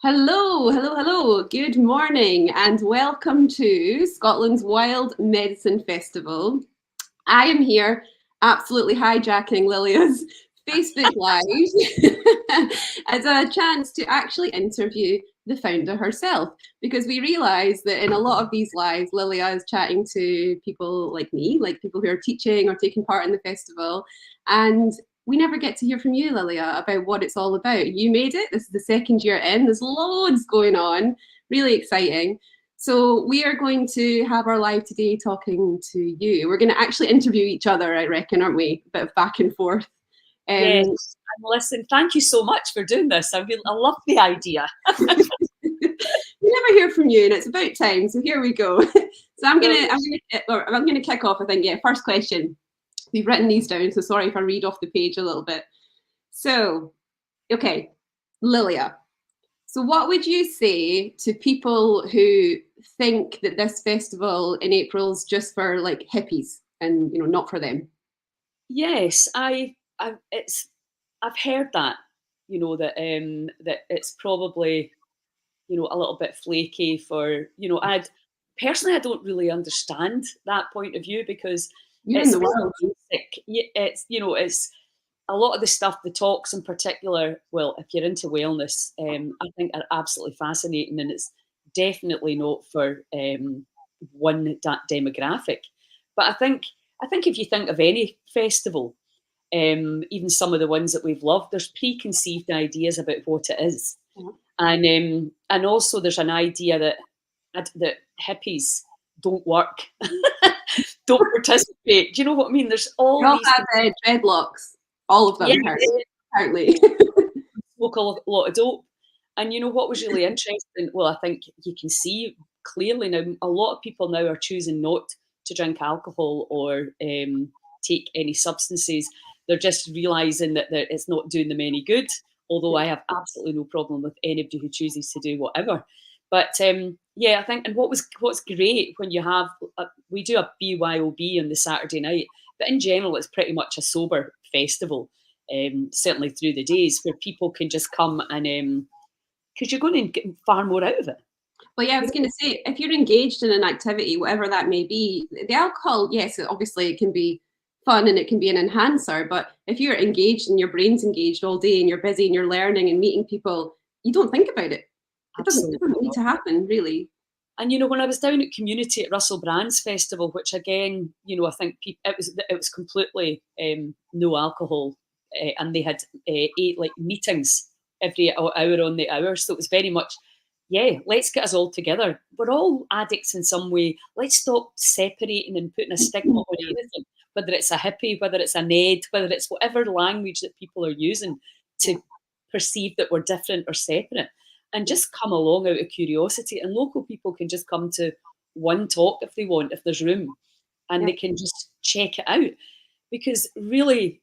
Hello, hello, hello. Good morning and welcome to Scotland's Wild Medicine Festival. I am here absolutely hijacking Lilia's Facebook Live as a chance to actually interview the founder herself because we realise that in a lot of these lives, Lilia is chatting to people like me, like people who are teaching or taking part in the festival. And we never get to hear from you, Lilia, about what it's all about. You made it. This is the second year in. There's loads going on. Really exciting. So we are going to have our live today talking to you. We're going to actually interview each other, I reckon, aren't we? A bit of back and forth. Yes, and listen, thank you so much for doing this. I love the idea. We never hear from you, and it's about time. So here we go. So I'm gonna kick off. I think. Yeah. First question. We've written these down, so sorry if I read off the page a little bit. So, okay, Lilia. So what would you say to people who think that this festival in April is just for like hippies and not for them? Yes, I've heard that, that it's probably, a little bit flaky for, I don't really understand that point of view because You're in it's the world. basic. It's a lot of the stuff, the talks in particular, well, if you're into wellness, I think are absolutely fascinating, and it's definitely not for one demographic. But I think if you think of any festival, even some of the ones that we've loved, there's preconceived ideas about what it is, Yeah. and also there's an idea that hippies don't work, don't participate. Do you know what I mean? There's all We all these. have dreadlocks, all of them, Yeah, apparently. smoke a lot of dope. And what was really interesting? Well, I think you can see clearly now a lot of people now are choosing not to drink alcohol or take any substances. They're just realizing that it's not doing them any good. Although I have absolutely no problem with anybody who chooses to do whatever. But yeah, I think, and what's great when you have we do a BYOB on the Saturday night, but in general, it's pretty much a sober festival. Certainly through the days where people can just come and because you're going to get far more out of it. Well, yeah, I was going to say, if you're engaged in an activity, whatever that may be, the alcohol, yes, obviously it can be fun and it can be an enhancer. But if you're engaged and your brain's engaged all day and you're busy and you're learning and meeting people, you don't think about it. It doesn't need to happen, really. And when I was down at Community at Russell Brand's festival, which again, I think it was completely no alcohol, and they had 8 like meetings every hour on the hour, so it was very much, yeah, let's get us all together. We're all addicts in some way. Let's stop separating and putting a stigma on anything, whether it's a hippie, whether it's a Ned, whether it's whatever language that people are using to perceive that we're different or separate. And just come along out of curiosity. And local people can just come to one talk if they want, if there's room, and they can just check it out. Because really,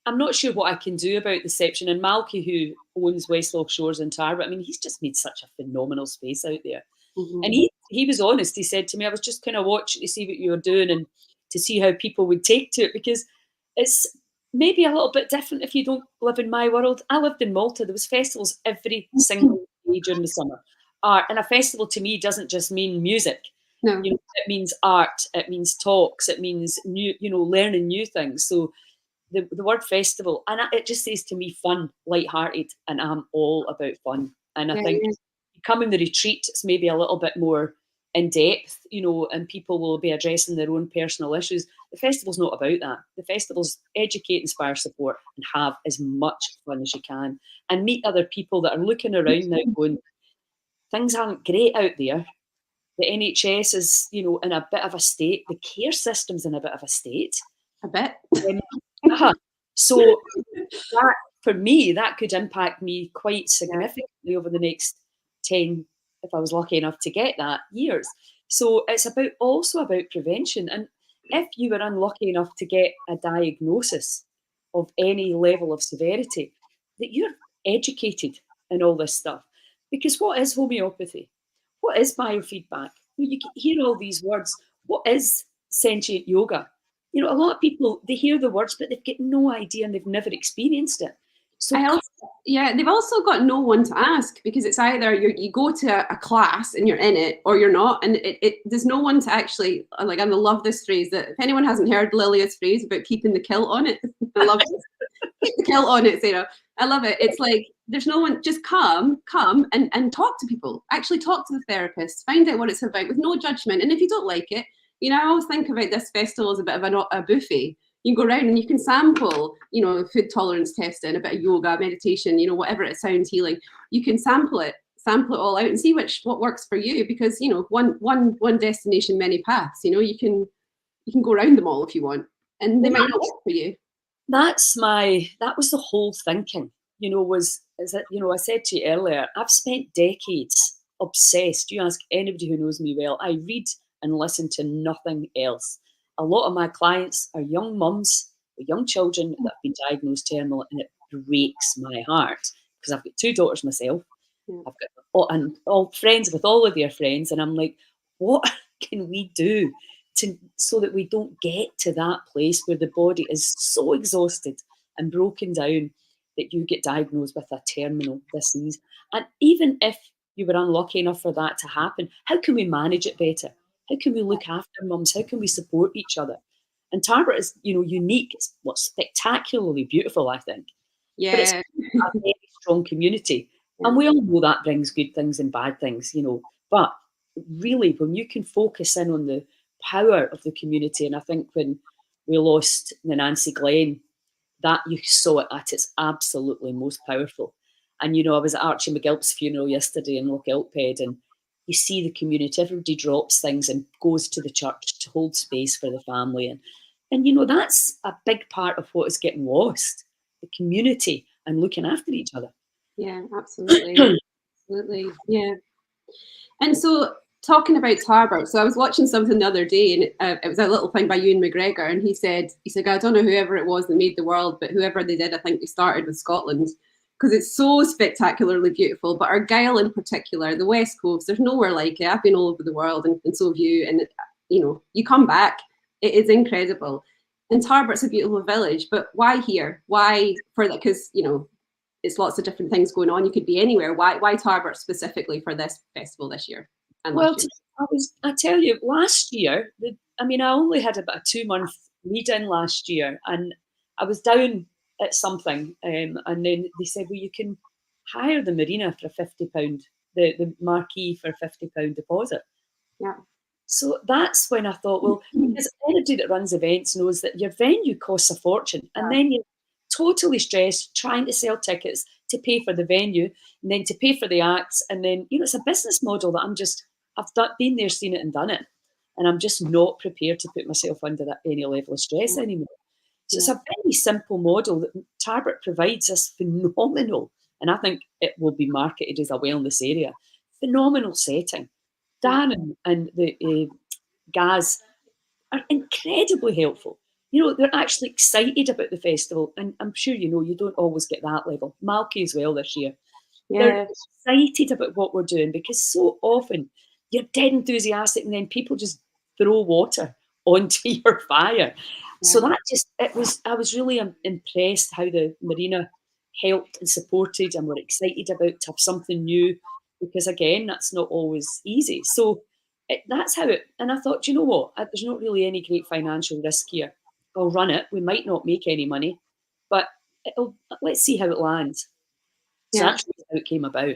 I'm not sure what I can do about the section. And Malky, who owns Westlock Shores in Tarbert, I mean, he's just made such a phenomenal space out there. Mm-hmm. And he was honest. He said to me, I was just kind of watching to see what you were doing and to see how people would take to it, because it's maybe a little bit different if you don't live in my world. I lived in Malta. There was festivals every single day during the summer. Art, and a festival to me doesn't just mean music. No. It means art. It means talks. It means new, learning new things. So the word festival, and it just says to me fun, light-hearted, and I'm all about fun. And I think becoming the retreat, it's maybe a little bit more in depth, and people will be addressing their own personal issues. The festival's not about that. The festival's educate, inspire, support, and have as much fun as you can, and meet other people that are looking around now going, things aren't great out there. The NHS is, in a bit of a state. The care system's in a bit of a state. A bit. So that, for me, that could impact me quite significantly over the next 10, if I was lucky enough to get that, years. So it's also about prevention. And if you were unlucky enough to get a diagnosis of any level of severity, that you're educated in all this stuff. Because what is homeopathy? What is biofeedback? You hear all these words. What is sentient yoga? A lot of people, they hear the words, but they've got no idea and they've never experienced it. So Yeah, they've also got no one to ask, because it's either you go to a class and you're in it, or you're not, and there's no one to actually, like, I love this phrase, that if anyone hasn't heard Lilia's phrase about keeping the kilt on it, I love it. Keep the kilt on it, Sarah. I love it. It's like there's no one. Just come and talk to people. Actually talk to the therapist. Find out what it's about with no judgment. And if you don't like it, I always think about this festival as a bit of a buffet. You can go around and you can sample, food tolerance testing, a bit of yoga, meditation, whatever it sounds healing. You can sample it all out and see what works for you, because one destination, many paths. You can go around them all if you want, and they might not work for you. That was the whole thinking, I said to you earlier, I've spent decades obsessed. You ask anybody who knows me well, I read and listen to nothing else. A lot of my clients are young mums with young children that have been diagnosed terminal, and it breaks my heart, because I've got 2 daughters myself. I've got all friends with all of their friends, and I'm like, what can we do so that we don't get to that place where the body is so exhausted and broken down that you get diagnosed with a terminal disease? And even if you were unlucky enough for that to happen, how can we manage it better? How can we look after mums? How can we support each other? And Tarbert is, unique. It's spectacularly beautiful, I think. Yeah. But it's a very strong community. And we all know that brings good things and bad things, But really, when you can focus in on the power of the community, and I think when we lost the Nancy Glenn, that you saw it at its absolutely most powerful. And, I was at Archie McGilp's funeral yesterday in Loch Elphead, and you see the community, everybody drops things and goes to the church to hold space for the family. And that's a big part of what is getting lost, the community and looking after each other. Yeah, absolutely. Absolutely. Yeah. And so, talking about Tarbert, so I was watching something the other day, and it was a little thing by Ewan McGregor, and he said, I don't know whoever it was that made the world, but whoever they did, I think they started with Scotland, because it's so spectacularly beautiful. But Argyll in particular, the West Coast, there's nowhere like it. I've been all over the world, and so have you. And you come back, it is incredible. And Tarbert's a beautiful village, but why here? Why for that? Because it's lots of different things going on. You could be anywhere. Why Tarbert specifically for this festival this year? Well, I tell you, last year, I only had about a 2-month lead-in last year, and I was down at something, and then they said, well, you can hire the marina for £50, the marquee for £50 deposit. Yeah. So that's when I thought, well, because anybody that runs events knows that your venue costs a fortune, and then you're totally stressed trying to sell tickets to pay for the venue, and then to pay for the acts, and then it's a business model that I've been there, seen it, and done it, and I'm just not prepared to put myself under any level of stress anymore. So it's a very simple model that Tarbert provides us, phenomenal, and I think it will be marketed as a wellness area. Phenomenal setting. Darren and the Gaz are incredibly helpful. They're actually excited about the festival, and I'm sure you don't always get that level. Malky as well this year. Yeah. They're excited about what we're doing, because so often you're dead enthusiastic and then people just throw water onto your fire. Yeah. So I was really impressed how the marina helped and supported, and were excited about to have something new, because again, that's not always easy. So that's how it, and I thought, you know what, there's not really any great financial risk here. I'll run it. We might not make any money, but let's see how it lands. So that's how it came about.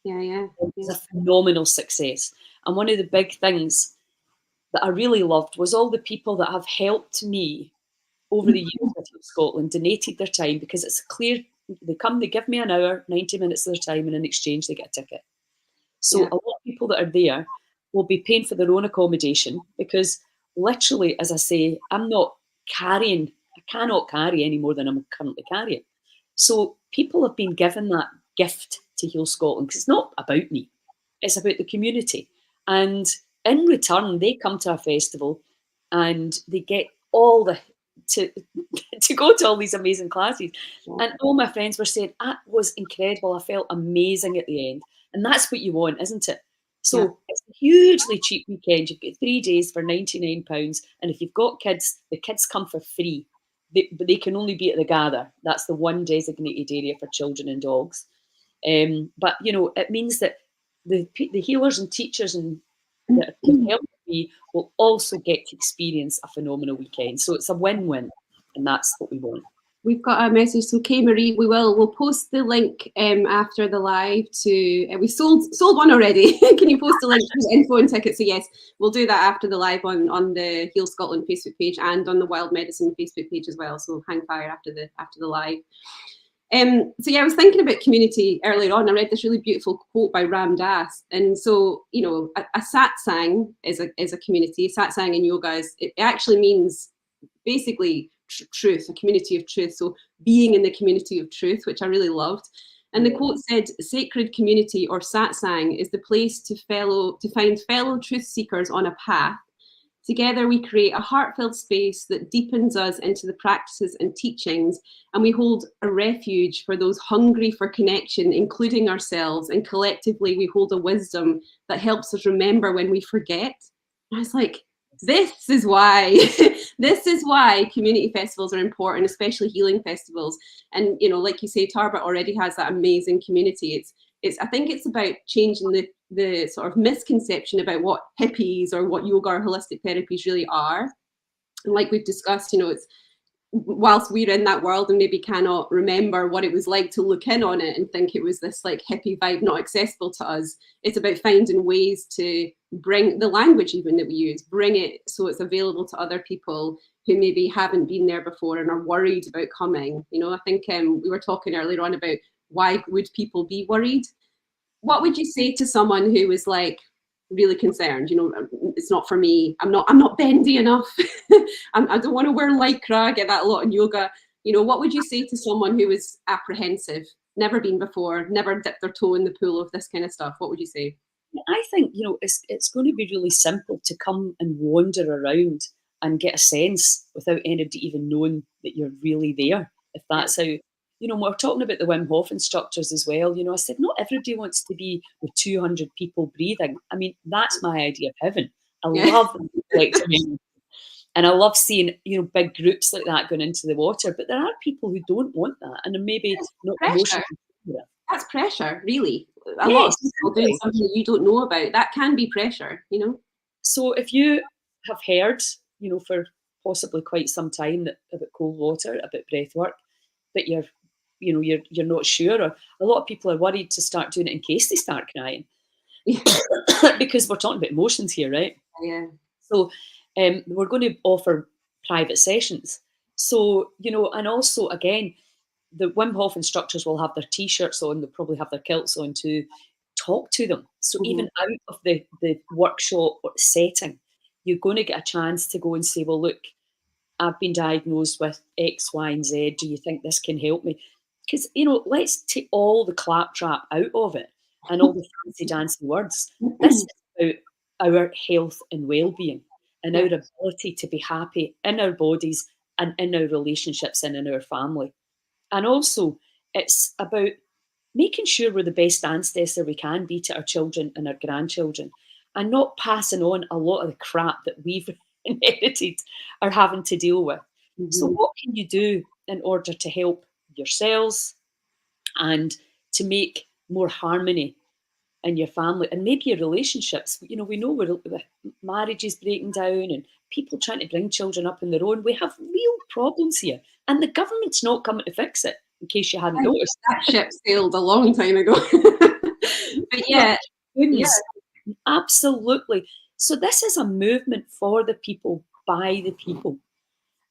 Yeah. It was a phenomenal success. And one of the big things that I really loved was all the people that have helped me over the years with Scotland, donated their time, because it's clear, they give me an hour, 90 minutes of their time, and in exchange they get a ticket. So a lot of people that are there will be paying for their own accommodation, because literally, as I say, I cannot carry any more than I'm currently carrying. So people have been given that gift to Heal Scotland, because it's not about me, it's about the community. And in return, they come to our festival and they get all to go to all these amazing classes. And all my friends were saying, that was incredible, I felt amazing at the end. And that's what you want, isn't it? So it's a hugely cheap weekend. You've got 3 days for £99. And if you've got kids, the kids come for free. but they can only be at the gather. That's the one designated area for children and dogs. But it means that the healers and teachers and that can help me will also get to experience a phenomenal weekend. So it's a win-win, and that's what we want. We've got a message. So, Kay Marie, we'll post the link after the live to. We sold one already. Can you post a link to the info and tickets? So yes, we'll do that after the live on the Heal Scotland Facebook page and on the Wild Medicine Facebook page as well. So hang fire after the live. So yeah, I was thinking about community earlier on. I read this really beautiful quote by Ram Dass, and so a satsang is a community. Satsang in yoga it actually means basically truth, a community of truth. So being in the community of truth, which I really loved. And the quote said, "Sacred community or satsang is the place to find fellow truth seekers on a path. Together we create a heart-filled space that deepens us into the practices and teachings, and we hold a refuge for those hungry for connection, including ourselves, and collectively we hold a wisdom that helps us remember when we forget." And I was like, this is why community festivals are important, especially healing festivals. And like you say, Tarbert already has that amazing community. I think it's about changing the sort of misconception about what hippies or what yoga or holistic therapies really are. And like we've discussed, it's whilst we're in that world and maybe cannot remember what it was like to look in on it and think it was this like hippie vibe not accessible to us, it's about finding ways to bring the language even that we use, bring it so it's available to other people who maybe haven't been there before and are worried about coming. I think we were talking earlier on about why would people be worried. What would you say to someone who was like really concerned, it's not for me, I'm not bendy enough, I don't want to wear lycra, I get that a lot in yoga. What would you say to someone who is apprehensive, never been before, never dipped their toe in the pool of this kind of stuff? What would you say? I think it's going to be really simple to come and wander around and get a sense without anybody even knowing that you're really there. If that's how, we're talking about the Wim Hof instructors as well. I said not everybody wants to be with 200 people breathing. I mean, that's my idea of heaven. I love like and I love seeing big groups like that going into the water. But there are people who don't want that, and maybe not emotionally. That's pressure, really. A lot of people doing something that you don't know about, that can be pressure, So if you have heard, for possibly quite some time about cold water, about breath work, but you're not sure, or a lot of people are worried to start doing it in case they start crying. Because we're talking about emotions here, right? Yeah. So we're going to offer private sessions. So, and also again, the Wim Hof instructors will have their t-shirts on, they'll probably have their kilts on to talk to them. So even out of the workshop setting, you're going to get a chance to go and say, well, look, I've been diagnosed with X, Y, and Z. Do you think this can help me? Because, let's take all the claptrap out of it and all the fancy dancy words. This is about our health and well-being and our ability to be happy in our bodies and in our relationships and in our family. And also, it's about making sure we're the best ancestor we can be to our children and our grandchildren, and not passing on a lot of the crap that we've inherited or having to deal with. So what can you do in order to help yourselves and to make more harmony in your family and maybe your relationships? We know we're marriages breaking down and people trying to bring children up on their own. We have real problems here, and the government's not coming to fix it, in case you hadn't noticed. That ship sailed a long time ago. But yeah, absolutely. So this is a movement for the people, by the people.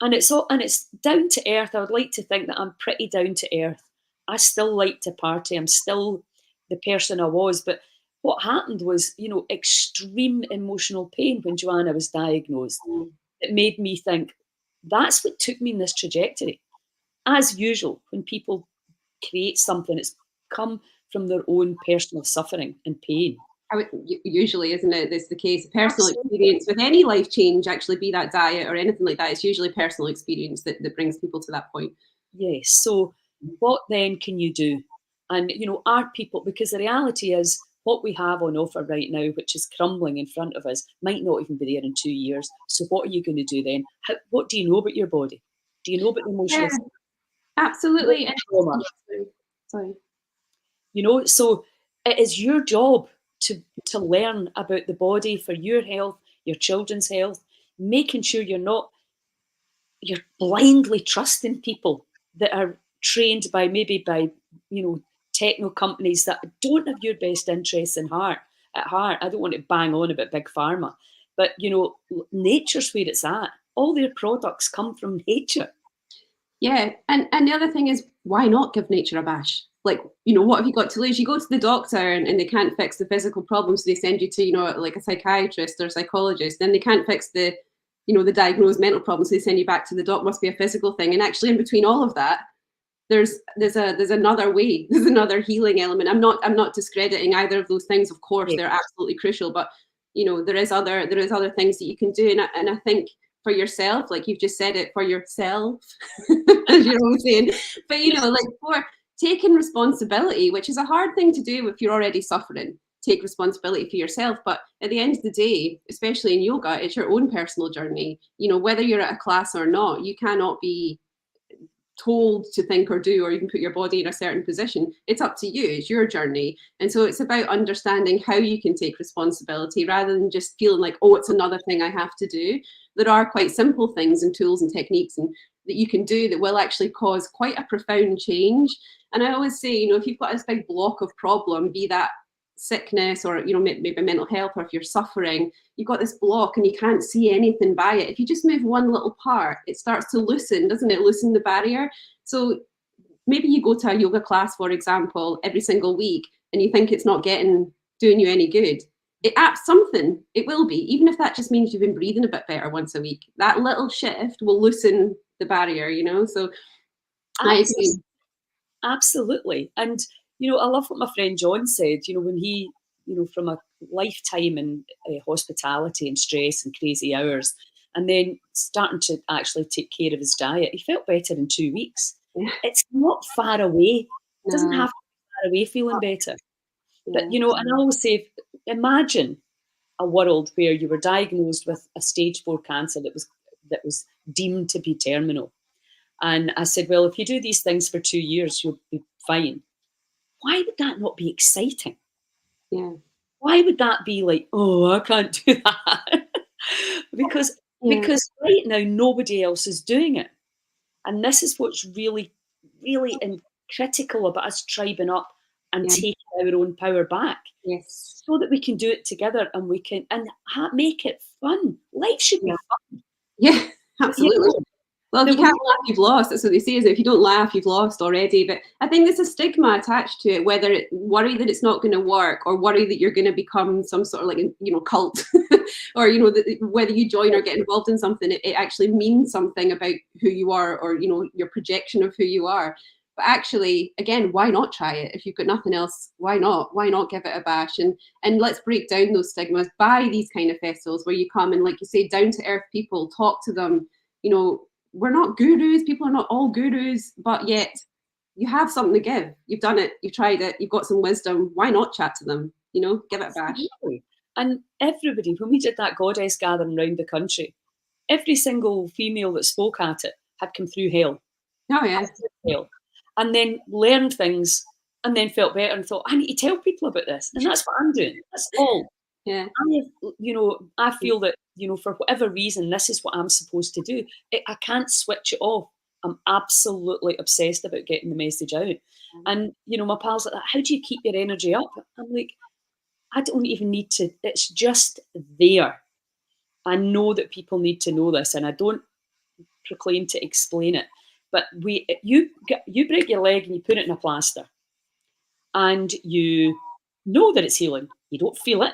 And it's down to earth. I would like to think that I'm pretty down to earth. I still like to party. I'm still the person I was. But what happened was, extreme emotional pain when Joanna was diagnosed. It made me think, that's what took me in this trajectory. As usual, when people create something, it's come from their own personal suffering and pain. Usually, isn't it? That's the case. Personal experience with any life change, actually, be that diet or anything like that, it's usually personal experience that brings people to that point. Yes. So what then can you do? And, are people, because the reality is what we have on offer right now, which is crumbling in front of us, might not even be there in 2 years. So what are you going to do then? What do you know about your body? Do you know about the emotional? Yeah, absolutely. And, Trauma? sorry. You know, so it is your job to learn about the body for your health, your children's health, making sure you're blindly trusting people that are trained by you know, techno companies that don't have your best interests at heart. I don't want to bang on about big pharma, but you know, nature's where it's at. All their products come from nature. Yeah, and the other thing is, why not give nature a bash? Like, you know, what have you got to lose? You go to the doctor and they can't fix the physical problems, so they send you to, you know, like a psychiatrist or a psychologist. Then they can't fix the, you know, the diagnosed mental problems, so they send you back to the doc. Must be a physical thing. And actually, in between all of that, there's another way. There's another healing element. I'm not discrediting either of those things. Of course, Yeah. they're absolutely crucial, but you know, there is other things that you can do. And I think for yourself, like you've just said it, for yourself, as you're always saying, but you know, like for taking responsibility, which is a hard thing to do if you're already suffering. Take responsibility for yourself, but at the end of the day, especially in yoga, it's your own personal journey. You know, whether you're at a class or not, you cannot be told to think or do, or you can put your body in a certain position. It's up to you. It's your journey. And so it's about understanding how you can take responsibility rather than just feeling like, oh, it's another thing I have to do. There are quite simple things and tools and techniques and that you can do that will actually cause quite a profound change. And I always say, you know, if you've got this big block of problem, be that sickness or, you know, maybe mental health, or if you're suffering, you've got this block and you can't see anything by it. If you just move one little part, it starts to loosen, doesn't it? Loosen the barrier. So maybe you go to a yoga class, for example, every single week, and you think it's not doing you any good. It adds something. It will be, even if that just means you've been breathing a bit better once a week. That little shift will loosen the barrier, you know. So I agree. Absolutely. And, you know, I love what my friend John said, you know, when he, you know, from a lifetime in hospitality and stress and crazy hours, and then starting to actually take care of his diet, he felt better in 2 weeks. Yeah. It's not far away. It doesn't No. have to be far away feeling better. Yeah. But, you know, and I always say, imagine a world where you were diagnosed with a stage 4 cancer that was deemed to be terminal. And I said, well, if you do these things for 2 years, you'll be fine. Why would that not be exciting? Yeah. Why would that be like, oh, I can't do that? because right now nobody else is doing it. And this is what's really, really critical about us tribing up and taking our own power back. Yes. So that we can do it together and we can make it fun. Life should be fun. Yeah, absolutely. You know, well, if you can't laugh, you've lost. That's what they say, is if you don't laugh, you've lost already. But I think there's a stigma attached to it, whether worry that it's not going to work, or worry that you're going to become some sort of like, you know, cult, or, you know, whether you join or get involved in something, it actually means something about who you are, or, you know, your projection of who you are. But actually, again, why not try it? If you've got nothing else, why not? Why not give it a bash? And let's break down those stigmas by these kind of festivals where you come and, like you say, down to earth people, talk to them. You know, we're not gurus. People are not all gurus, but yet you have something to give. You've done it. You've tried it. You've got some wisdom. Why not chat to them? You know, give it a bash. And everybody, when we did that goddess gathering around the country, every single female that spoke at it had come through hell. Oh yeah. Hell. And then learned things and then felt better and thought, I need to tell people about this. And that's what I'm doing. That's all. Yeah. I feel that, you know, for whatever reason, this is what I'm supposed to do. I can't switch it off. I'm absolutely obsessed about getting the message out. And, you know, my pals like that, how do you keep your energy up? I'm like, I don't even need to, it's just there. I know that people need to know this, and I don't proclaim to explain it. But you break your leg and you put it in a plaster, and you know that it's healing. You don't feel it.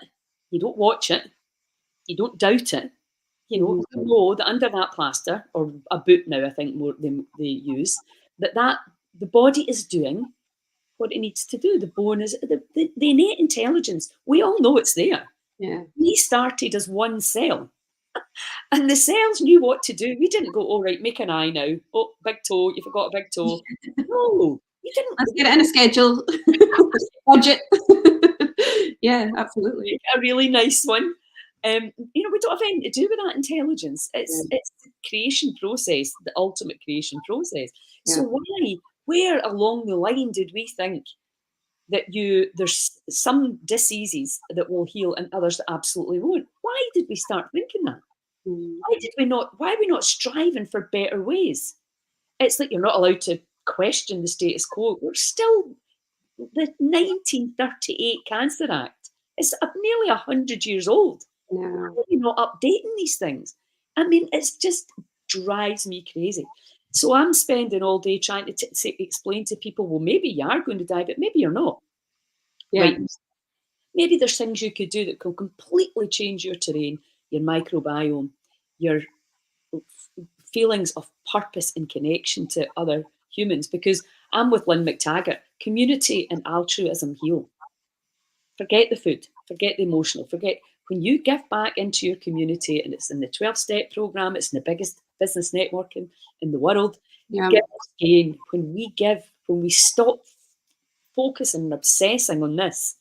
You don't watch it. You don't doubt it. You know that under that plaster, or a boot now, I think more they use, that the body is doing what it needs to do. The bone is the innate intelligence. We all know it's there. Yeah. We started as one cell. And the cells knew what to do. We didn't go, all right, make an eye now. Oh, big toe, you forgot a big toe. No, you didn't. Let's get it in a schedule. Budget. Yeah, absolutely. A really nice one. You know, we don't have anything to do with that intelligence. It's the creation process, the ultimate creation process. So where along the line did we think that there's some diseases that will heal and others that absolutely won't? Why did we start thinking that? Why are we not striving for better ways? It's like you're not allowed to question the status quo. We're still the 1938 Cancer Act. It's nearly 100 years old. Why are we not updating these things? I mean, it's just drives me crazy. So I'm spending all day trying to explain to people, well, maybe you are going to die, but maybe you're not. Right. Maybe there's things you could do that can completely change your terrain, your microbiome, your feelings of purpose and connection to other humans. Because I'm with Lynn McTaggart. Community and altruism heal. Forget the food, forget the emotional, forget when you give back into your community, and it's in the 12-step program, it's in the biggest business networking in the world. Give again. When we stop focusing and obsessing on this,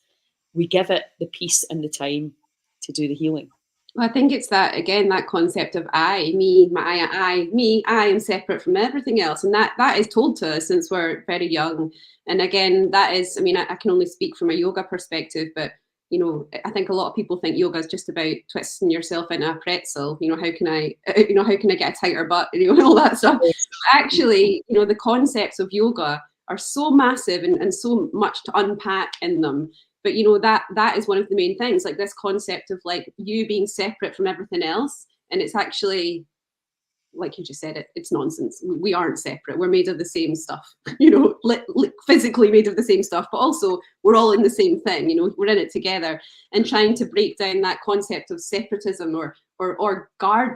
we give it the peace and the time to do the healing. Well, I think it's that, again, that concept of I, me, I am separate from everything else. And that is told to us since we're very young. And again, that is, I mean, I can only speak from a yoga perspective, but, you know, I think a lot of people think yoga is just about twisting yourself into a pretzel. You know, how can I get a tighter butt, you know, and all that stuff. Actually, you know, the concepts of yoga are so massive and so much to unpack in them. But, you know, that is one of the main things, like this concept of like you being separate from everything else. And it's actually, like you just said, it's nonsense. We aren't separate. We're made of the same stuff, you know, physically made of the same stuff, but also we're all in the same thing, you know, we're in it together. And trying to break down that concept of separatism or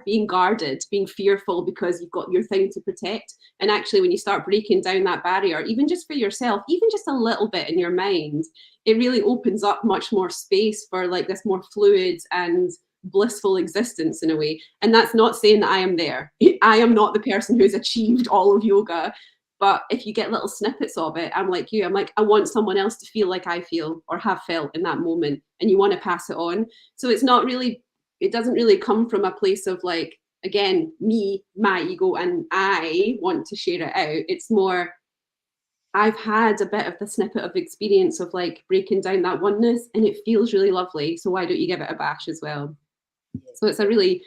being guarded, being fearful because you've got your thing to protect. And actually, when you start breaking down that barrier, even just for yourself, even just a little bit in your mind, it really opens up much more space for like this more fluid and blissful existence in a way. And that's not saying that I am there. I am not the person who's achieved all of yoga. But if you get little snippets of it, I'm like you. I'm like, I want someone else to feel like I feel or have felt in that moment. And you want to pass it on. So it's not really, it doesn't really come from a place of like, again, me, my ego, and I want to share it out. It's more, I've had a bit of the snippet of experience of like breaking down that oneness and it feels really lovely. So why don't you give it a bash as well? So it's a really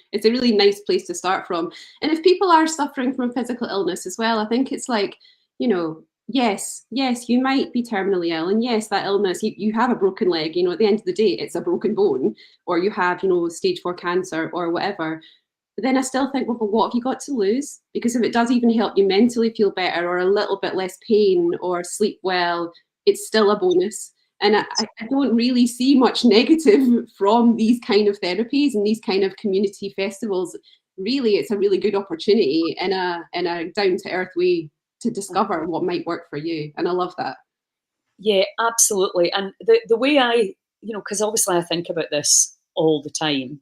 nice place to start from. And if people are suffering from physical illness as well, I think it's like, you know, yes, you might be terminally ill. And yes, that illness, you have a broken leg, you know, at the end of the day, it's a broken bone, or you have, you know, stage 4 cancer or whatever. But then I still think, well, what have you got to lose? Because if it does even help you mentally feel better or a little bit less pain or sleep well, it's still a bonus. And I don't really see much negative from these kind of therapies and these kind of community festivals. Really, it's a really good opportunity in a down-to-earth way to discover what might work for you. And I love that. Yeah, absolutely. And the way I, you know, because obviously I think about this all the time,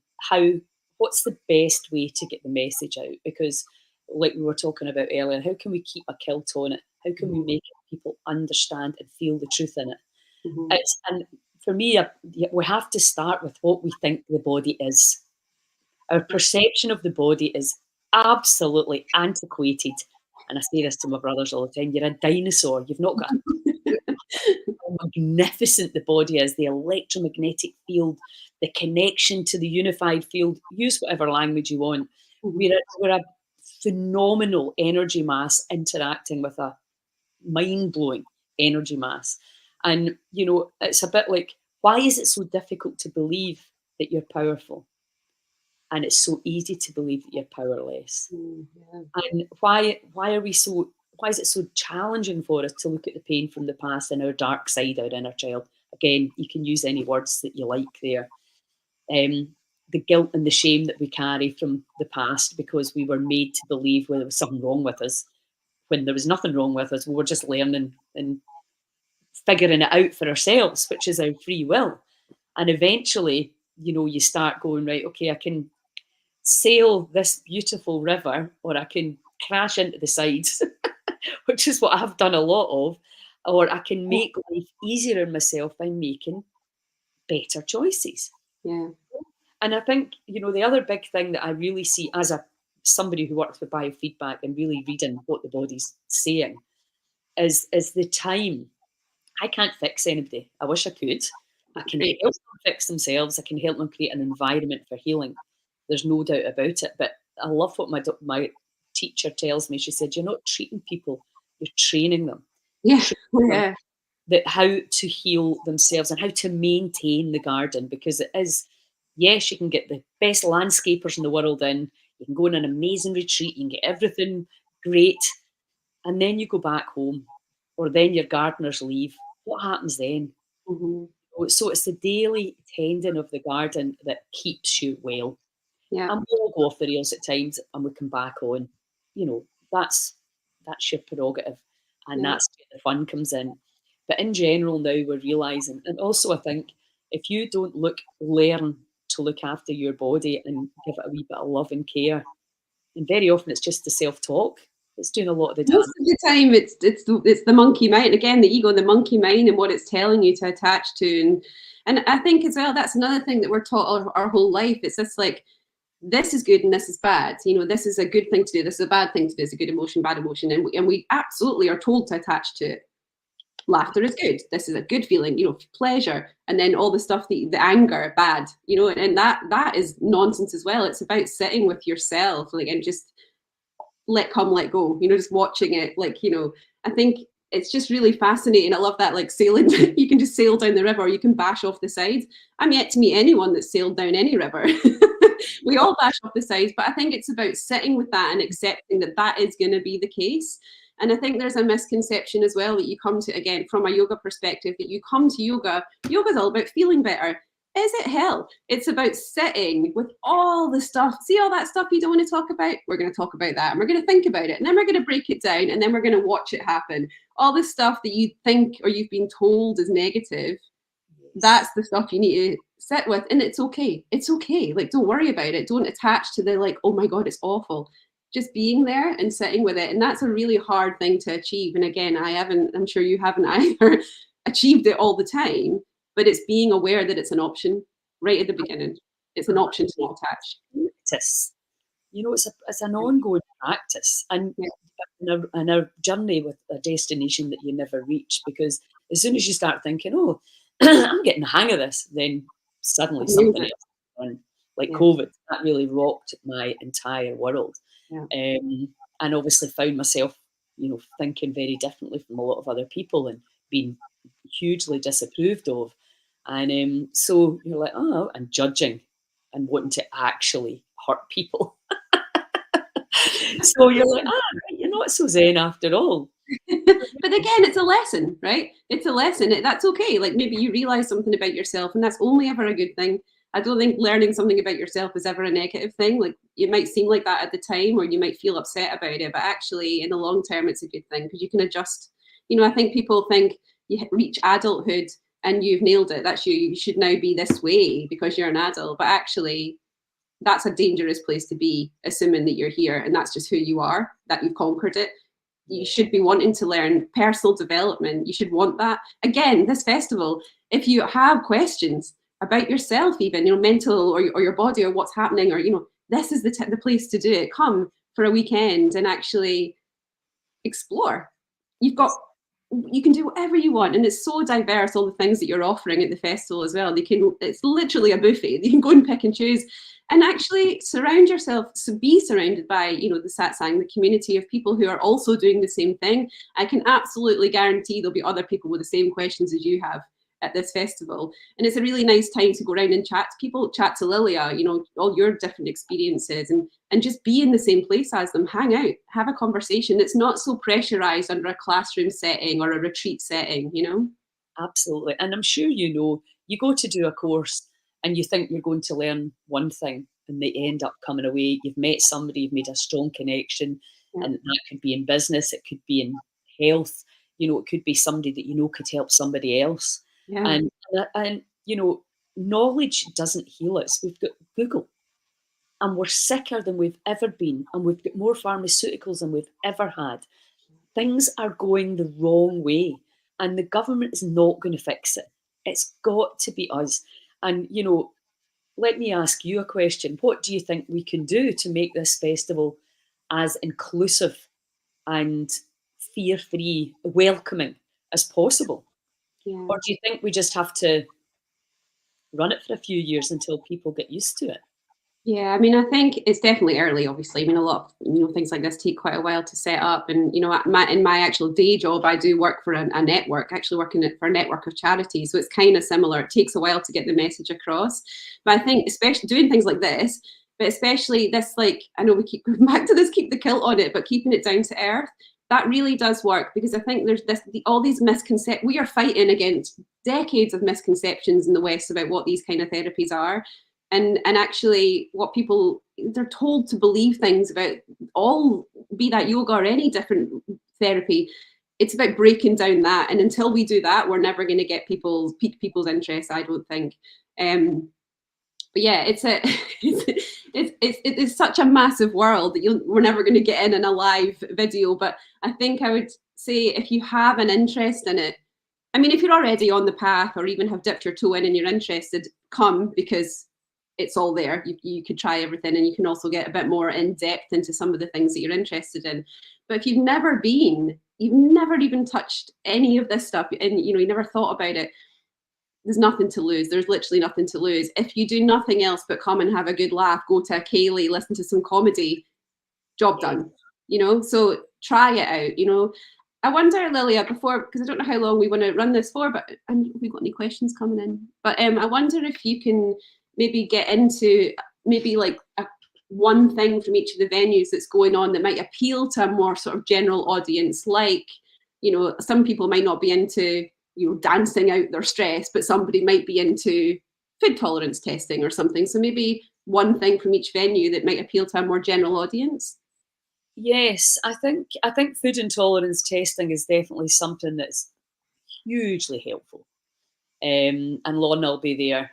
what's the best way to get the message out? Because like we were talking about earlier, how can we keep a kilt on it? How can we make people understand and feel the truth in it? And for me, we have to start with what we think the body is. Our perception of the body is absolutely antiquated. And I say this to my brothers all the time, you're a dinosaur. You've not got how magnificent the body is, the electromagnetic field, the connection to the unified field. Use whatever language you want. We're a phenomenal energy mass interacting with a mind-blowing energy mass. And, you know, it's a bit like, why is it so difficult to believe that you're powerful? And it's so easy to believe that you're powerless. And why is it so challenging for us to look at the pain from the past and our dark side, our inner child? Again, you can use any words that you like there. The guilt and the shame that we carry from the past because we were made to believe there was something wrong with us when there was nothing wrong with us. We were just learning and figuring it out for ourselves, which is our free will. And eventually, you know, you start going, right, okay, I can sail this beautiful river or I can crash into the sides, which is what I've done a lot of, or I can make life easier on myself by making better choices. Yeah. And I think, the other big thing that I really see as somebody who works with biofeedback and really reading what the body's saying is the time. I can't fix anybody. I wish I could. I can Great. help them fix themselves. I can help them create an environment for healing. There's no doubt about it. But I love what my teacher tells me. She said, "You're not treating people, you're training them. Yeah. Training them Yeah. that how to heal themselves and how to maintain the garden, because it is, yes, you can get the best landscapers in the world in, you can go on an amazing retreat, you can get everything great, and then you go back home, or then your gardeners leave. What happens then? Hmm. So it's the daily tending of the garden that keeps you well. Yeah. And we'll go off the rails at times and we come back on. You know, that's your prerogative. And Yeah. that's where the fun comes in. But in general now we're realising, and also I think if you don't learn to look after your body and give it a wee bit of love and care, and very often it's just the self-talk that's doing a lot of the Most damage. of the time, it's the monkey mind again, the ego, and the monkey mind, and what it's telling you to attach to, and I think as well that's another thing that we're taught our whole life. It's just like this is good and this is bad. This is a good thing to do. This is a bad thing to do. It's a good emotion, bad emotion, and we absolutely are told to attach to it. Laughter is good. This is a good feeling, pleasure, and then all the stuff, the anger, bad, and that is nonsense as well. It's about sitting with yourself, like, and just let come, let go, just watching it, like, I think it's just really fascinating. I love that, like sailing. You can just sail down the river, or you can bash off the sides. I'm yet to meet anyone that's sailed down any river. We all bash off the sides, but I think it's about sitting with that and accepting that that is going to be the case. And I think there's a misconception as well that you come to, again, from a yoga perspective, that you come to yoga's all about feeling better. Is it? Hell, it's about sitting with all the stuff. See all that stuff you don't want to talk about? We're going to talk about that, and we're going to think about it, and then we're going to break it down, and then we're going to watch it happen. All the stuff that you think or you've been told is negative, that's the stuff you need to sit with, and it's okay. It's okay. Like, don't worry about it. Don't attach to the, like, oh my God, it's awful. Just being there and sitting with it. And that's a really hard thing to achieve. And again, I'm sure you haven't either achieved it all the time, but it's being aware that it's an option right at the beginning. It's an option to not attach. Practice. It's an ongoing practice, and Yeah. in a journey with a destination that you never reach, because as soon as you start thinking, oh, I'm getting the hang of this, then suddenly something else happened. Like Yeah. COVID, that really rocked my entire world. Yeah. And obviously found myself, thinking very differently from a lot of other people and being hugely disapproved of. And so you're like, oh, and judging and wanting to actually hurt people. So you're like, you're not so zen after all. But again, it's a lesson, right? It's a lesson. That's okay. Like, maybe you realize something about yourself, and that's only ever a good thing. I don't think learning something about yourself is ever a negative thing. Like, it might seem like that at the time, or you might feel upset about it, but actually in the long term, it's a good thing, because you can adjust. I think people think you reach adulthood and you've nailed it. That's you. You should now be this way because you're an adult. But actually, that's a dangerous place to be, assuming that you're here and that's just who you are, that you've conquered it. You should be wanting to learn personal development. You should want that. Again, this festival, if you have questions about yourself, even, mental, or your body, or what's happening, or, this is the place to do it. Come for a weekend and actually explore. You can do whatever you want, and it's so diverse, all the things that you're offering at the festival as well. It's literally a buffet. You can go and pick and choose, and actually surround yourself, so be surrounded by, the satsang, the community of people who are also doing the same thing. I can absolutely guarantee there'll be other people with the same questions as you have at this festival, and it's a really nice time to go around and chat to people, chat to Lilia, all your different experiences, and just be in the same place as them, hang out, have a conversation. It's not so pressurized under a classroom setting or a retreat setting, Absolutely. And I'm sure you go to do a course and you think you're going to learn one thing and they end up coming away. You've met somebody, you've made a strong connection, Yeah. and that could be in business, it could be in health, it could be somebody that could help somebody else. Yeah. And knowledge doesn't heal us. We've got Google, and we're sicker than we've ever been, and we've got more pharmaceuticals than we've ever had. Things are going the wrong way, and the government is not going to fix it. It's got to be us. And let me ask you a question. What do you think we can do to make this festival as inclusive and fear-free, welcoming as possible? Yeah. Or do you think we just have to run it for a few years until people get used to it? Yeah, I mean, I think it's definitely early, obviously. I mean, a lot of, things like this take quite a while to set up. And, in my actual day job, I do work for a network, actually working for a network of charities. So it's kind of similar. It takes a while to get the message across. But I think especially doing things like this, but especially this, like, I know we keep going back to this, keep the kilt on it, but keeping it down to earth, that really does work, because I think there's all these misconceptions. We are fighting against decades of misconceptions in the West about what these kind of therapies are. And actually what people, they're told to believe things about all, be that yoga or any different therapy. It's about breaking down that, and until we do that, we're never going to get pique people's interest, I don't think. But yeah, it is such a massive world that we're never going to get in a live video. But I think I would say, if you have an interest in it, I mean, if you're already on the path or even have dipped your toe in and you're interested, come, because it's all there. You could try everything, and you can also get a bit more in depth into some of the things that you're interested in. But if you've never even touched any of this stuff, and you never thought about it, there's nothing to lose. There's literally nothing to lose. If you do nothing else but come and have a good laugh, go to a Kaylee, listen to some comedy, job done. So try it out. I wonder, Lilia, before, because I don't know how long we want to run this for, but have we got any questions coming in? But I wonder if you can maybe get into maybe like one thing from each of the venues that's going on that might appeal to a more sort of general audience. Like, some people might not be into, dancing out their stress, but somebody might be into food tolerance testing or something. So maybe one thing from each venue that might appeal to a more general audience. Yes, I think food intolerance testing is definitely something that's hugely helpful. And Lon will be there.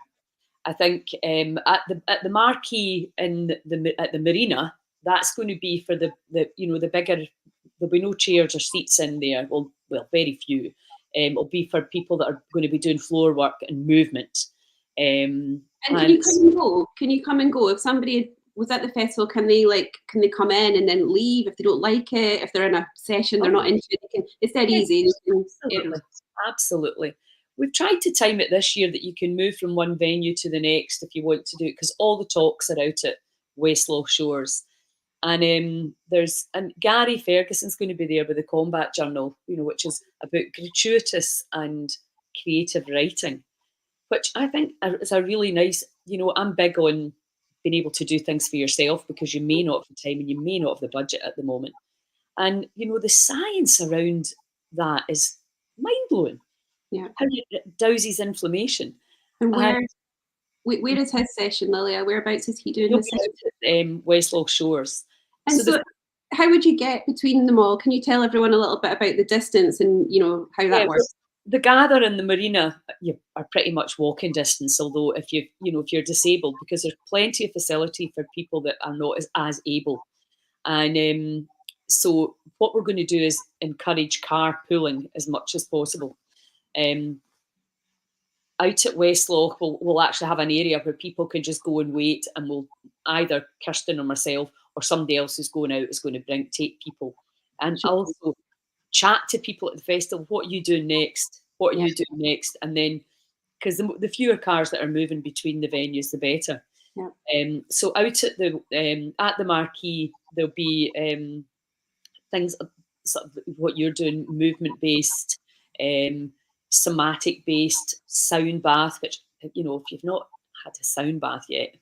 I think at the marquee at the marina, that's going to be for the bigger. There'll be no chairs or seats in there. Well, very few. It'll be for people that are going to be doing floor work and movement. And can you come and go? Can you come and go? If somebody was at the festival, can they come in and then leave if they don't like it? If they're in a session they're not into it, it's dead easy. Absolutely. We've tried to time it this year that you can move from one venue to the next if you want to do it, because all the talks are out at Westlaw Shores. And Gary Ferguson's going to be there with the Combat Journal, which is about gratuitous and creative writing, which I think is a really nice, I'm big on being able to do things for yourself, because you may not have the time and you may not have the budget at the moment. And, the science around that is mind-blowing. Yeah. How it douses inflammation. And where is his session, Lilia? Whereabouts is he doing his session? At Westlaw Shores. And so how would you get between them all? Can you tell everyone a little bit about the distance and, how that works? The gather and the marina are pretty much walking distance, although if you're disabled, because there's plenty of facility for people that are not as able. And so what we're going to do is encourage carpooling as much as possible. Out at Westlaw, we'll actually have an area where people can just go and wait, and we'll either Kirsten or myself or somebody else who's going out is going to take people, and also chat to people at the festival. What are you doing next? What are you doing next? And then, because the fewer cars that are moving between the venues, the better. Yeah. So out at the marquee, there'll be things sort of what you're doing, movement based, somatic based, sound bath. Which if you've not had a sound bath yet,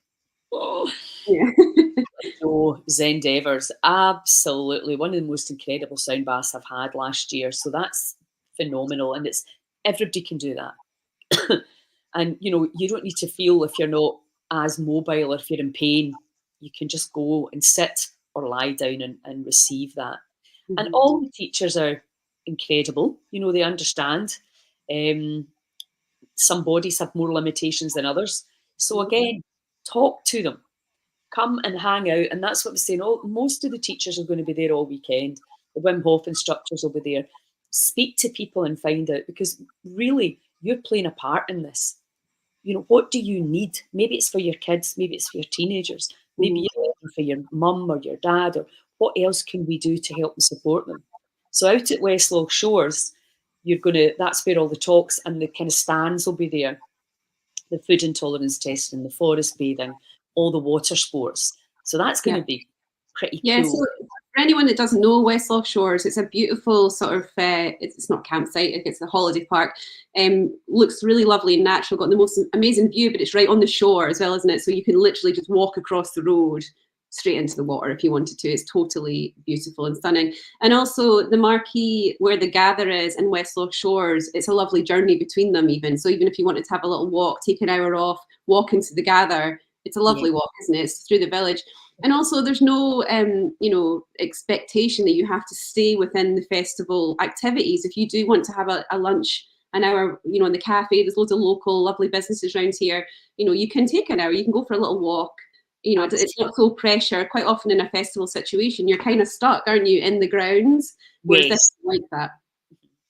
Zendevers, absolutely one of the most incredible sound baths I've had last year. So that's phenomenal, and everybody can do that. And you don't need to feel if you're not as mobile or if you're in pain. You can just go and sit or lie down and receive that. Mm-hmm. And all the teachers are incredible. They understand. Some bodies have more limitations than others. So again, talk to them. Come and hang out. And that's what we're saying. Most of the teachers are going to be there all weekend. The Wim Hof instructors will be there. Speak to people and find out, because really you're playing a part in this. you know, what do you need? Maybe it's for your kids, maybe it's for your teenagers, maybe you're for your mum or your dad, or what else can we do to help and support them? So out at Westlock Shores, that's where all the talks and the kind of stands will be there. The food intolerance testing, the forest bathing, all the water sports. So that's going to be pretty cool. So for anyone that doesn't know Westlock Shores, it's a beautiful sort of, it's not campsite, it's a holiday park. Looks really lovely and natural, got the most amazing view, but it's right on the shore as well, isn't it? So you can literally just walk across the road straight into the water if you wanted to. It's totally beautiful and stunning. And also the marquee where the Gather is and Westlock Shores, it's a lovely journey between them even. So even if you wanted to have a little walk, take an hour off, walk into the Gather, it's a lovely walk, isn't it? It's through the village. And also there's no, expectation that you have to stay within the festival activities. If you do want to have a lunch, an hour, in the cafe, there's loads of local lovely businesses around here. You can take an hour, you can go for a little walk. It's not so pressure. Quite often in a festival situation, you're kind of stuck, aren't you, in the grounds? Whereas this is like that.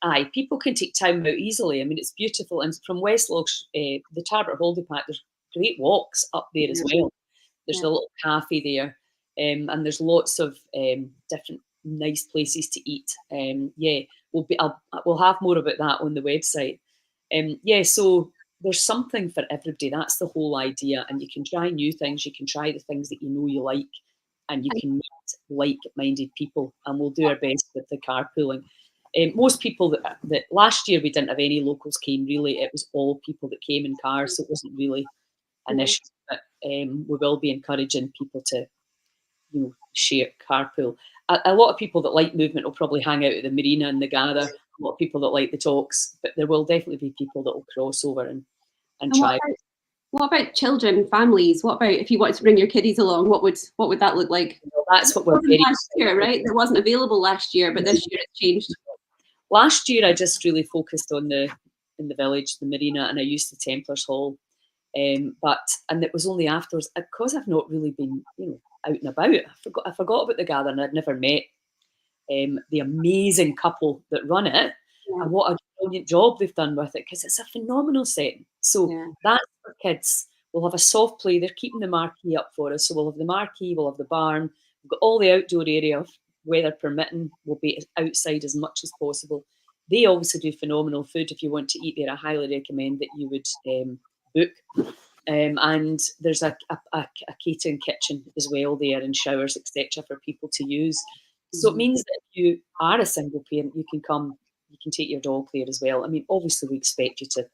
Aye, people can take time out easily. I mean, it's beautiful. And from Westlock, the Tarbert Holiday Park, there's great walks up there as well. There's a little cafe there, and there's lots of different nice places to eat. We'll have more about that on the website. So there's something for everybody. That's the whole idea. And you can try new things. You can try the things that you know you like, and you can meet like-minded people. And we'll do our best with the carpooling. Most people that last year we didn't have any locals came really. It was all people that came in cars, so it wasn't really an issue. But we will be encouraging people to, share carpool. A lot of people that like movement will probably hang out at the marina and the Gather. A lot of people that like the talks, but there will definitely be people that will cross over and try. What about children, families? What about if you wanted to bring your kiddies along? What would that look like? Well, that's what we're very last year, right? It wasn't available last year, but this year it's changed. Last year I just really focused on in the village, the marina, and I used the Templars Hall. And it was only afterwards, because I've not really been, out and about. I forgot about the Gather, and I'd never met the amazing couple that run it, and what a brilliant job they've done with it, because it's a phenomenal setting. So that's for kids. We'll have a soft play. They're keeping the marquee up for us, so we'll have the marquee, we'll have the barn, we've got all the outdoor area, weather permitting. We'll be outside as much as possible. They obviously do phenomenal food. If you want to eat there, I highly recommend that you would book. And there's a catering kitchen as well there, and showers, etc., for people to use. So it means that if you are a single parent, you can come, you can take your dog there as well. I mean, obviously we expect you to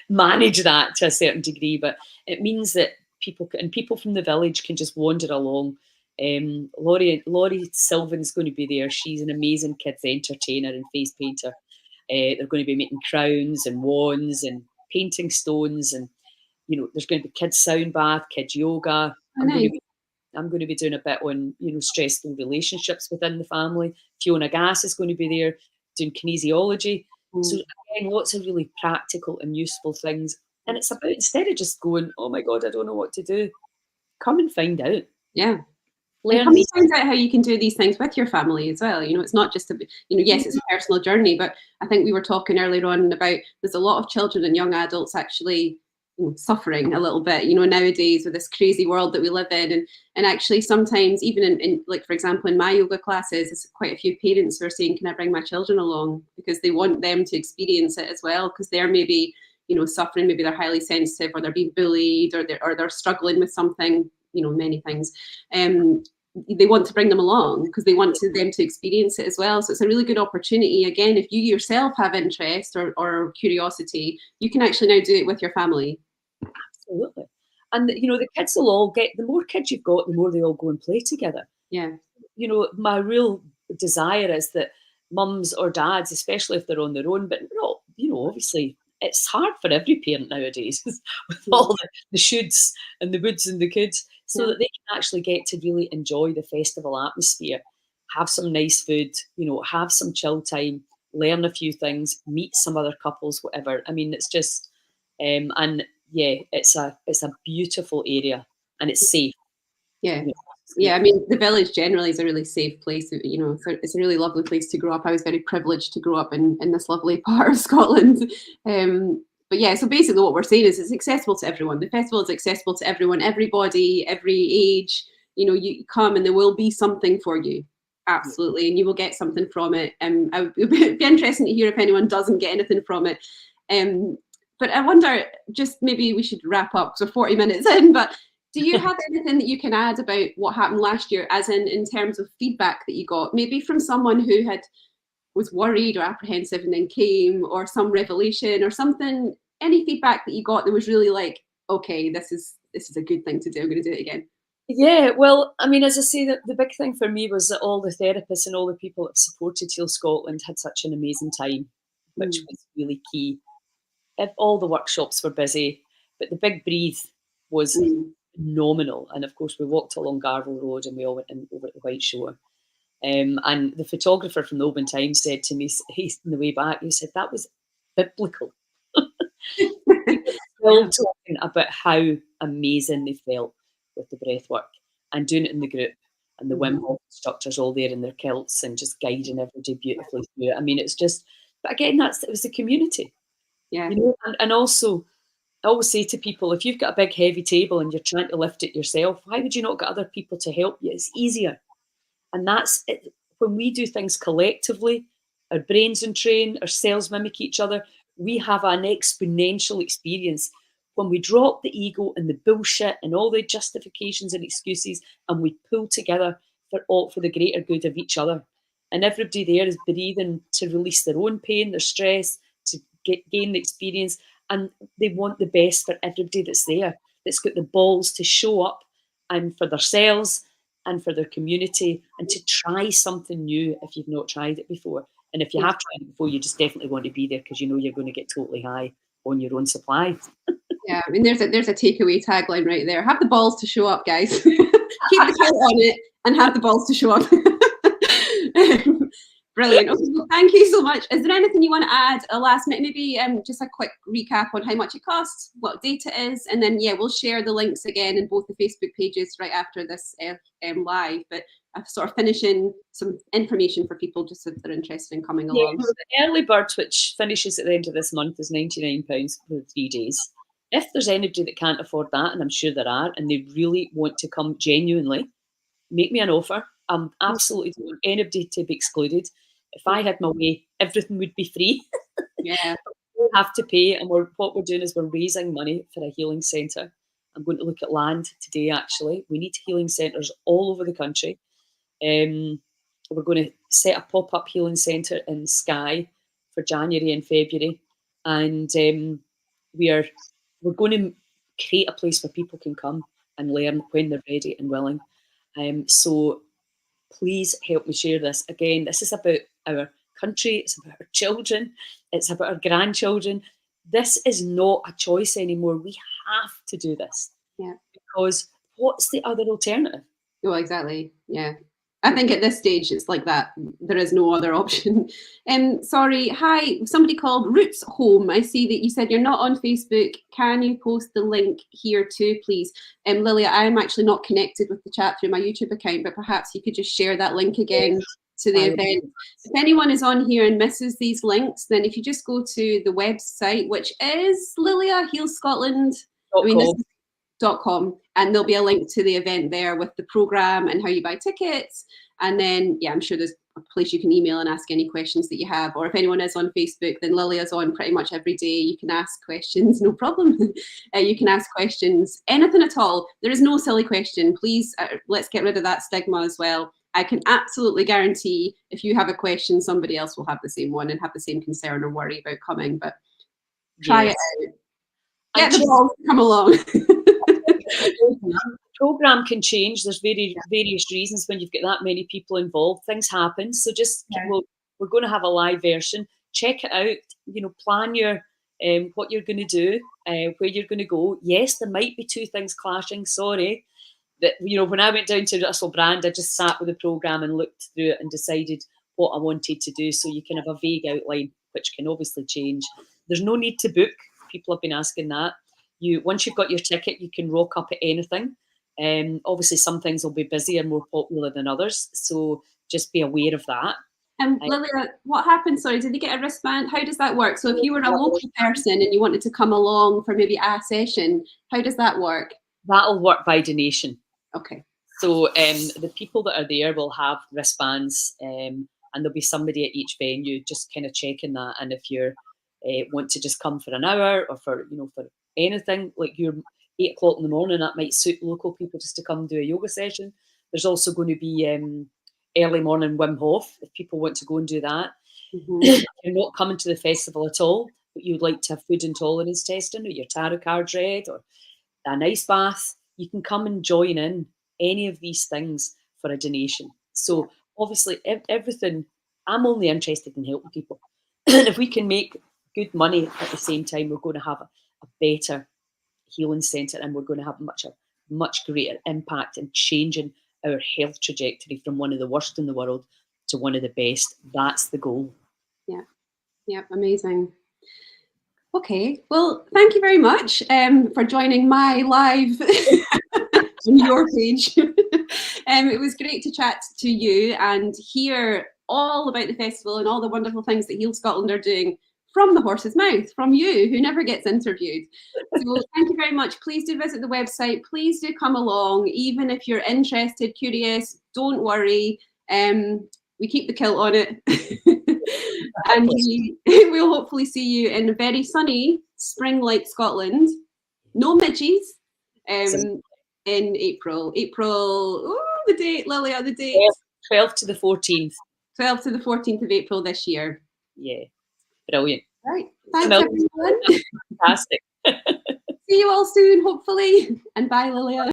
manage that to a certain degree, but it means that people from the village can just wander along. Laurie Sylvan's going to be there. She's an amazing kids entertainer and face painter. They're going to be making crowns and wands and painting stones, and there's going to be kids sound bath, kids yoga. I'm going to be doing a bit on stressful relationships within the family. Fiona Gass is going to be there doing kinesiology. So again, lots of really practical and useful things. And it's about, instead of just going, oh my God, I don't know what to do, come and find out. Yeah. Come and find out how you can do these things with your family as well. It's not just yes, it's a personal journey, but I think we were talking earlier on about there's a lot of children and young adults actually suffering a little bit, nowadays with this crazy world that we live in. And actually sometimes even in like, for example, in my yoga classes, there's quite a few parents who are saying, can I bring my children along? Because they want them to experience it as well, because they're maybe, suffering, maybe they're highly sensitive, or they're being bullied, or they're struggling with something, many things. They want to bring them along because they want them to experience it as well. So it's a really good opportunity. Again, if you yourself have interest or curiosity, you can actually now do it with your family. Absolutely. And the kids will all get, the more kids you've got, the more they all go and play together. Yeah. My real desire is that mums or dads, especially if they're on their own, but not, obviously it's hard for every parent nowadays with all the shoulds and the woulds and the coulds, so that they can actually get to really enjoy the festival atmosphere, have some nice food, have some chill time, learn a few things, meet some other couples, whatever. I mean, it's just, it's a beautiful area, and it's safe. Yeah. Yeah, I mean, the village generally is a really safe place. It's a really lovely place to grow up. I was very privileged to grow up in this lovely part of Scotland. But but yeah, so basically what we're saying is it's accessible to everyone. The festival is accessible to everyone, everybody, every age. You know, you come and there will be something for you. Absolutely. And you will get something from it. It would be interesting to hear if anyone doesn't get anything from it. But I wonder, just maybe we should wrap up. So 40 minutes in, but do you have anything that you can add about what happened last year, as in terms of feedback that you got, maybe from someone who was worried or apprehensive and then came, or some revelation or something, any feedback that you got that was really like, okay, this is a good thing to do, I'm going to do it again? Yeah, well, I mean, as I say, the big thing for me was that all the therapists and all the people that supported Heal Scotland had such an amazing time, which was really key. All the workshops were busy, but the Big Breathe was phenomenal. And of course, we walked along Garville Road and we all went in over at the White Shore. And the photographer from the Oban Times said to me, he's on the way back, he said, that was biblical. Still talking about how amazing they felt with the breath work and doing it in the group, and the Wim Hof instructors all there in their kilts and just guiding everybody beautifully through it. I mean, it's just, but again, it was the community. Yeah. You know, and also, I always say to people, if you've got a big heavy table and you're trying to lift it yourself, why would you not get other people to help you? It's easier. And that's it. When we do things collectively, our brains entrain, our cells mimic each other, we have an exponential experience. When we drop the ego and the bullshit and all the justifications and excuses, and we pull together for the greater good of each other. And everybody there is breathing to release their own pain, their stress, to gain the experience. And they want the best for everybody that's there, that's got the balls to show up, and for themselves and for their community, and to try something new if you've not tried it before. And if you have tried it before, you just definitely want to be there, because you know you're going to get totally high on your own supply. Yeah, I mean, there's a takeaway tagline right there. Have the balls to show up, guys. Keep the coat on it and have the balls to show up. Brilliant. Okay, well, thank you so much. Is there anything you want to add? A last minute, maybe just a quick recap on how much it costs, what date it is, and then we'll share the links again in both the Facebook pages right after this live. But sort of finishing some information for people just if they're interested in coming along. Well, the early bird, which finishes at the end of this month, is £99 for 3 days. If there's anybody that can't afford that, and I'm sure there are, and they really want to come genuinely, make me an offer. I'm absolutely don't want anybody to be excluded. If I had my way, everything would be free. Yeah. We have to pay, and what we're doing is we're raising money for a healing centre. I'm going to look at land today, actually. We need healing centres all over the country. We're going to set a pop-up healing centre in Skye for January and February. And we're going to create a place where people can come and learn when they're ready and willing. So please help me share this. Again, this is about our country, it's about our children, it's about our grandchildren. This is not a choice anymore. We have to do this. Yeah. Because what's the other alternative? Well, exactly. Yeah. I think at this stage it's like that. There is no other option. Sorry. Hi, somebody called Roots Home. I see that you said you're not on Facebook. Can you post the link here too, please? Lilia, I am actually not connected with the chat through my YouTube account, but perhaps you could just share that link again to the event. If anyone is on here and misses these links, then if you just go to the website, which is Lilia Heal Scotland. .com, and there'll be a link to the event there with the program and how you buy tickets. And then, I'm sure there's a place you can email and ask any questions that you have. Or if anyone is on Facebook, then Lilia's on pretty much every day. You can ask questions, no problem. You can ask questions, anything at all. There is no silly question. Please, let's get rid of that stigma as well. I can absolutely guarantee if you have a question, somebody else will have the same one and have the same concern or worry about coming. But try it out. Get the balls to come along. The program can change. There's various reasons when you've got that many people involved. Things happen. So just we're going to have a live version. Check it out. Plan your what you're going to do, where you're going to go. Yes, there might be two things clashing. Sorry, that when I went down to Russell Brand, I just sat with the program and looked through it and decided what I wanted to do. So you can have a vague outline, which can obviously change. There's no need to book. People have been asking that. Once you've got your ticket, you can rock up at anything. Obviously, some things will be busier, more popular than others, so just be aware of that. And Lilia, what happens? Sorry, did they get a wristband? How does that work? So if you were a local person and you wanted to come along for maybe a session, how does that work? That'll work by donation. Okay. So the people that are there will have wristbands, and there'll be somebody at each venue just kind of checking that. And if you want to just come for an hour or for for anything, like you're 8 o'clock in the morning, that might suit local people just to come do a yoga session. There's also going to be early morning Wim Hof if people want to go and do that. If you're not coming to the festival at all, but you'd like to have food intolerance testing or your tarot card read or an ice bath, you can come and join in any of these things for a donation. So obviously everything, I'm only interested in helping people. And if we can make good money at the same time, we're going to have a better healing centre, and we're going to have a much greater impact in changing our health trajectory from one of the worst in the world to one of the best. That's the goal. Yeah, amazing. Okay, well, thank you very much for joining my live on your page. It was great to chat to you and hear all about the festival and all the wonderful things that Heal Scotland are doing from the horse's mouth, from you, who never gets interviewed. So thank you very much. Please do visit the website. Please do come along. Even if you're interested, curious, don't worry. We keep the kilt on it. And we'll hopefully see you in very sunny spring-like Scotland. No midges. In April. The date, Lilia, the date. 12th to the 14th. 12th to the 14th of April this year. Yeah, brilliant. Right, thanks everyone. Fantastic. See you all soon, hopefully. And bye, Lilia.